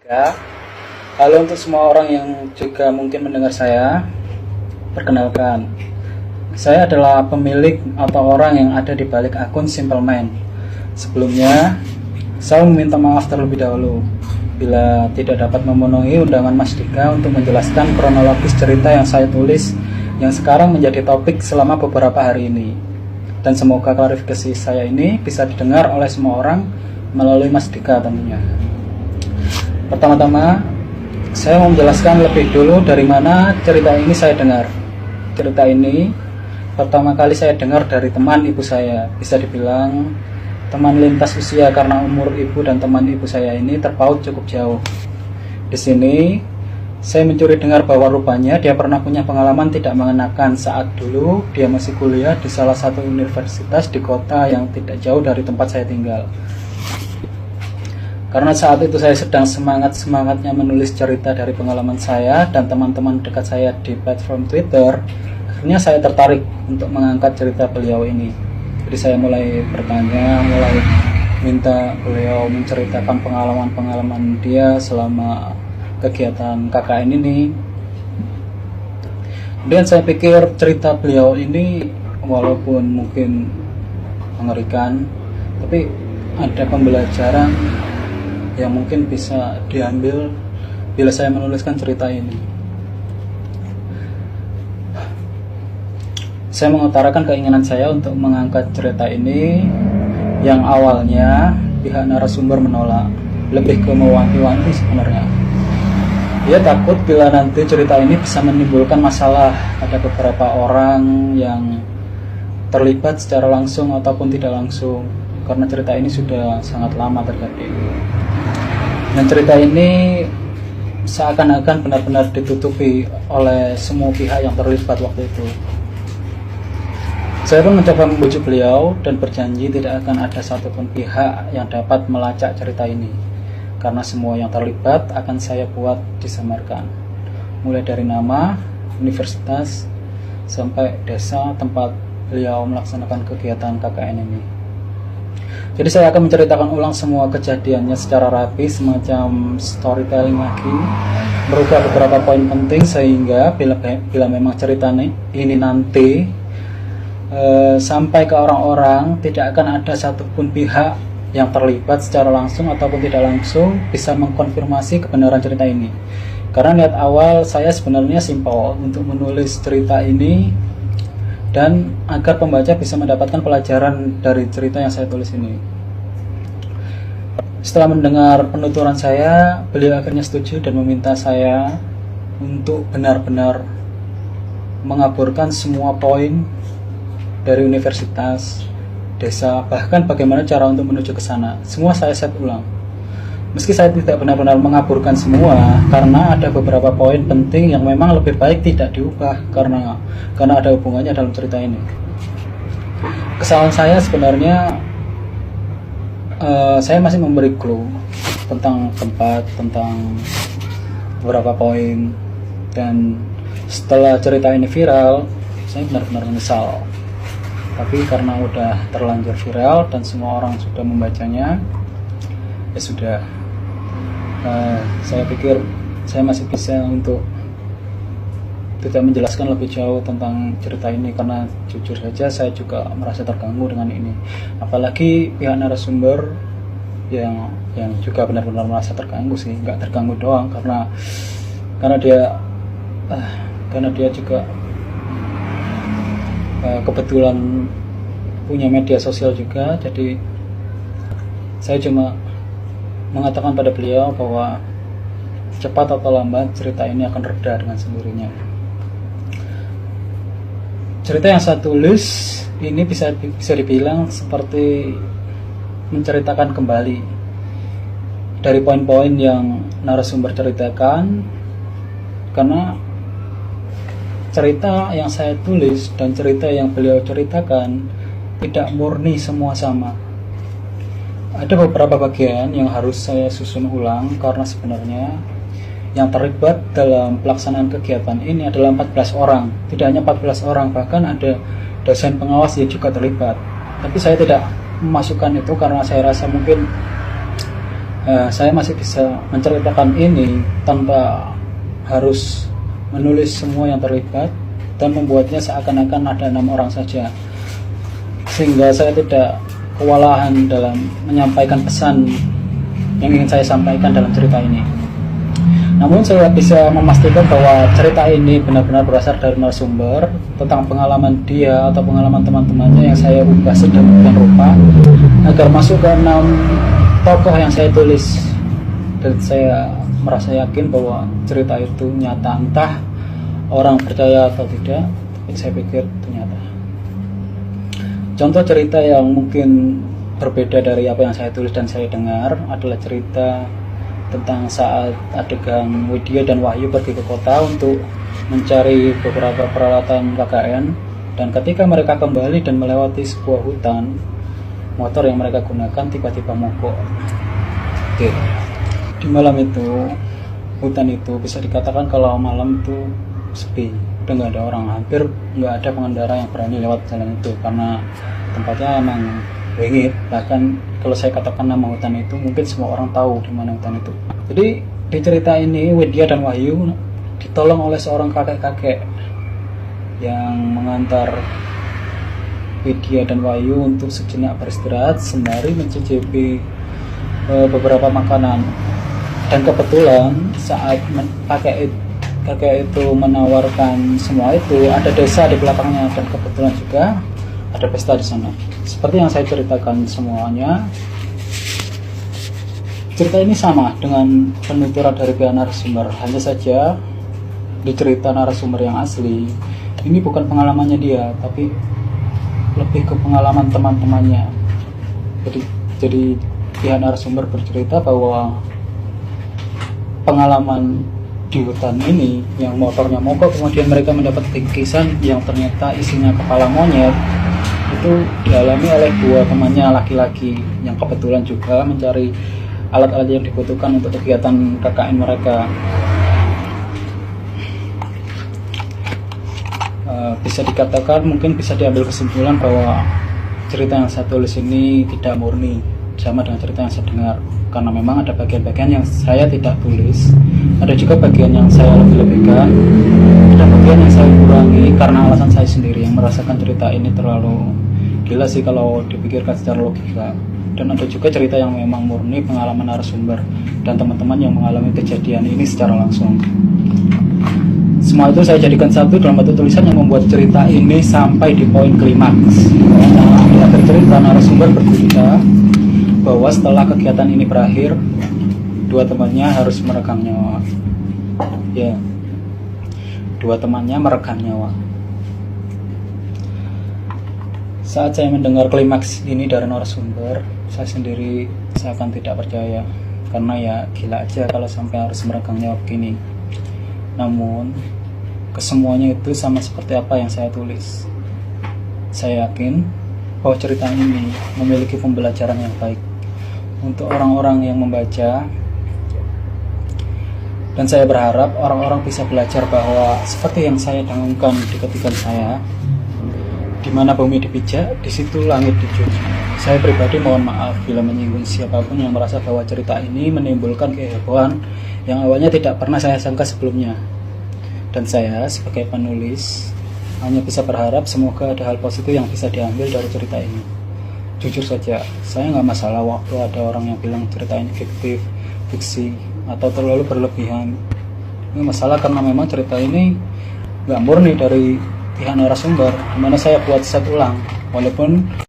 Ya, halo untuk semua orang yang juga mungkin mendengar saya. Perkenalkan, saya adalah pemilik atau orang yang ada di balik akun Simple Man. Sebelumnya, saya meminta maaf terlebih dahulu bila tidak dapat memenuhi undangan Mas Dika untuk menjelaskan kronologis cerita yang saya tulis yang sekarang menjadi topik selama beberapa hari ini. Dan semoga klarifikasi saya ini bisa didengar oleh semua orang melalui Mas Dika tentunya. Pertama-tama, saya mau menjelaskan lebih dulu dari mana cerita ini saya dengar. Cerita ini pertama kali saya dengar dari teman ibu saya. Bisa dibilang teman lintas usia karena umur ibu dan teman ibu saya ini terpaut cukup jauh. Di sini, saya mencuri dengar bahwa rupanya dia pernah punya pengalaman tidak mengenakan saat dulu dia masih kuliah di salah satu universitas di kota yang tidak jauh dari tempat saya tinggal. Karena saat itu saya sedang semangat-semangatnya menulis cerita dari pengalaman saya dan teman-teman dekat saya di platform Twitter, akhirnya saya tertarik untuk mengangkat cerita beliau ini. Jadi saya mulai bertanya, mulai minta beliau menceritakan pengalaman-pengalaman dia selama kegiatan KKN ini. Kemudian saya pikir cerita beliau ini walaupun mungkin mengerikan, tapi ada pembelajaran yang mungkin bisa diambil bila saya menuliskan cerita ini. Saya mengutarakan keinginan saya untuk mengangkat cerita ini yang awalnya pihak narasumber menolak, lebih ke mewanti-wanti sebenarnya. Dia takut bila nanti cerita ini bisa menimbulkan masalah pada beberapa orang yang terlibat secara langsung ataupun tidak langsung, karena cerita ini sudah sangat lama terjadi. Dan cerita ini seakan-akan benar-benar ditutupi oleh semua pihak yang terlibat waktu itu. Saya pun mencoba membujuk beliau dan berjanji tidak akan ada satupun pihak yang dapat melacak cerita ini, karena semua yang terlibat akan saya buat disamarkan, mulai dari nama, universitas, sampai desa tempat beliau melaksanakan kegiatan KKN ini. Jadi saya akan menceritakan ulang semua kejadiannya secara rapi, semacam storytelling lagi, merubah beberapa poin penting sehingga bila memang cerita ini nanti sampai ke orang-orang, tidak akan ada satupun pihak yang terlibat secara langsung ataupun tidak langsung bisa mengkonfirmasi kebenaran cerita ini. Karena niat awal saya sebenarnya simpel, untuk menulis cerita ini dan agar pembaca bisa mendapatkan pelajaran dari cerita yang saya tulis ini. Setelah mendengar penuturan saya, beliau akhirnya setuju dan meminta saya untuk benar-benar mengaburkan semua poin dari universitas, desa, bahkan bagaimana cara untuk menuju ke sana. Semua saya set ulang. Meski saya tidak benar-benar mengaburkan semua, karena ada beberapa poin penting yang memang lebih baik tidak diubah karena ada hubungannya dalam cerita ini. Kesalahan saya sebenarnya, saya masih memberi clue tentang tempat, tentang beberapa poin, dan setelah cerita ini viral, saya benar-benar menyesal. Tapi karena udah terlanjur viral dan semua orang sudah membacanya, ya sudah. Saya pikir saya masih bisa untuk tidak menjelaskan lebih jauh tentang cerita ini, karena jujur saja saya juga merasa terganggu dengan ini. Apalagi pihak narasumber yang juga benar-benar merasa terganggu sih, nggak terganggu doang karena dia juga kebetulan punya media sosial juga. Jadi saya cuma mengatakan pada beliau bahwa cepat atau lambat cerita ini akan reda dengan sendirinya. Cerita yang saya tulis ini bisa dibilang seperti menceritakan kembali dari poin-poin yang narasumber ceritakan, karena cerita yang saya tulis dan cerita yang beliau ceritakan tidak murni semua sama. Ada beberapa bagian yang harus saya susun ulang karena sebenarnya yang terlibat dalam pelaksanaan kegiatan ini adalah 14 orang. Tidak hanya 14 orang, bahkan ada dosen pengawas yang juga terlibat. Tapi saya tidak memasukkan itu karena saya rasa mungkin Saya masih bisa menceritakan ini tanpa harus menulis semua yang terlibat dan membuatnya seakan-akan ada 6 orang saja, sehingga saya tidak kewalahan dalam menyampaikan pesan yang ingin saya sampaikan dalam cerita ini. Namun saya bisa memastikan bahwa cerita ini benar-benar berasal dari narasumber tentang pengalaman dia atau pengalaman teman-temannya yang saya ubah sedemikian rupa agar masuk ke 6 tokoh yang saya tulis. Dan saya merasa yakin bahwa cerita itu nyata, entah orang percaya atau tidak, tapi saya pikir itu nyata. Contoh cerita yang mungkin berbeda dari apa yang saya tulis dan saya dengar adalah cerita tentang saat adegan Widya dan Wahyu pergi ke kota untuk mencari beberapa peralatan KKN, dan ketika mereka kembali dan melewati sebuah hutan, motor yang mereka gunakan tiba-tiba mogok. Oke. Di malam itu, hutan itu bisa dikatakan kalau malam itu sepi, udah nggak ada orang, hampir nggak ada pengendara yang berani lewat jalan itu karena tempatnya emang bengit. Bahkan kalau saya katakan nama hutan itu, mungkin semua orang tahu di mana hutan itu. Jadi di cerita ini Widya dan Wahyu ditolong oleh seorang kakek-kakek yang mengantar Widya dan Wahyu untuk sejenak beristirahat sembari mencicipi beberapa makanan. Dan kebetulan saat kakek itu menawarkan semua itu, ada desa di belakangnya, dan kebetulan juga ada pesta di sana. Seperti yang saya ceritakan semuanya, cerita ini sama dengan penuturan dari pihak narasumber. Hanya saja di cerita narasumber yang asli, ini bukan pengalamannya dia, tapi lebih ke pengalaman teman-temannya. Jadi pihak narasumber bercerita bahwa pengalaman di hutan ini yang motornya mogok, kemudian mereka mendapat bingkisan yang ternyata isinya kepala monyet, itu dialami oleh 2 temannya laki-laki yang kebetulan juga mencari alat-alat yang dibutuhkan untuk kegiatan KKN mereka. Bisa dikatakan, mungkin bisa diambil kesimpulan bahwa cerita yang saya tulis ini tidak murni sama dengan cerita yang saya dengar, karena memang ada bagian-bagian yang saya tidak tulis, ada juga bagian yang saya lebih-lebihkan, ada bagian yang saya kurangi karena alasan saya sendiri yang merasakan cerita ini terlalu gila sih kalau dipikirkan secara logika. Dan ada juga cerita yang memang murni pengalaman narasumber dan teman-teman yang mengalami kejadian ini secara langsung. Semua itu saya jadikan satu dalam bentuk tulisan yang membuat cerita ini sampai di poin klimaks. Di akhir cerita narasumber bercerita bahwa setelah kegiatan ini berakhir, 2 temannya harus meregang nyawa. Ya, 2 temannya meregang nyawa. Saat saya mendengar klimaks ini dari narasumber, saya sendiri seakan tidak percaya, karena ya gila aja kalau sampai harus meregang nyawa begini. Namun kesemuanya itu sama seperti apa yang saya tulis. Saya yakin bahwa cerita ini memiliki pembelajaran yang baik untuk orang-orang yang membaca, dan saya berharap orang-orang bisa belajar bahwa seperti yang saya dengungkan di ketikan saya, di mana bumi dipijak, di situ langit dicuci. Saya pribadi mohon maaf bila menyinggung siapapun yang merasa bahwa cerita ini menimbulkan kehebohan yang awalnya tidak pernah saya sangka sebelumnya. Dan saya sebagai penulis hanya bisa berharap semoga ada hal positif yang bisa diambil dari cerita ini. Jujur saja, saya nggak masalah waktu ada orang yang bilang cerita ini fiktif, fiksi, atau terlalu berlebihan. Ini masalah karena memang cerita ini nggak murni dari pihak narasumber, dimana saya buat set ulang, walaupun